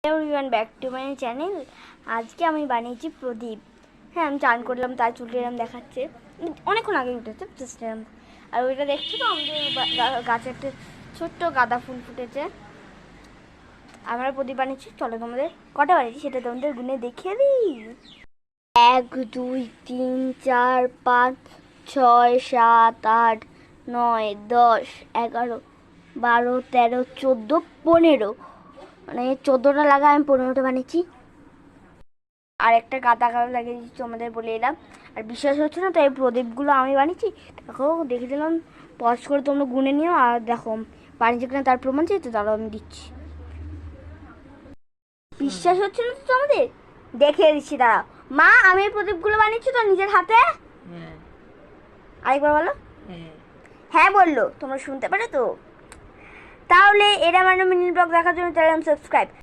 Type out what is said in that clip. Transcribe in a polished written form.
Everyone back to my channel. আজকে আমি বানিয়েছি প্রদীপ। হ্যাঁ, আমি চান করলাম, তার চুলটা এরম দেখাচ্ছে, অনেকক্ষণ আগে উঠেছে জাস্ট এরম। আর ওইটা দেখছো তো, আমাদের গাছে একটা ছোট্ট গাঁদা ফুল ফুটেছে। আমরা প্রদীপ বানিয়েছি। চলো তোমাদের কটা বানিয়েছি সেটা তোমাদের গুনে দেখিয়ে দিই। 1 2 3 4 5 6 7 8 9 10 11 12 13 14 15, মানে 14টা লাগা, আমি 15টা বানিয়েছি। আর একটা গাদা গাদা লাগিয়ে দিচ্ছি তোমাদের বলে এলাম। আর বিশ্বাস হচ্ছে না, তাই প্রদীপগুলো আমি বানিয়েছি। দেখো, দেখে দিলাম, পজ করে তোমরা গুনে নিও। আর দেখো বানিয়েছি কিনা তার প্রমাণ চাই তো, তারও আমি দিচ্ছি। বিশ্বাস হচ্ছে না তো তোমাদের, দেখিয়ে দিচ্ছি। দাঁড়াও মা, আমি এই প্রদীপগুলো বানিয়েছি তো নিজের হাতে। আরেকবার বলো। হ্যাঁ বললো, তোমরা শুনতে পারো তো? তাহলে এরা মানে মিনি ব্লগ দেখার জন্য চ্যানেল সাবস্ক্রাইব।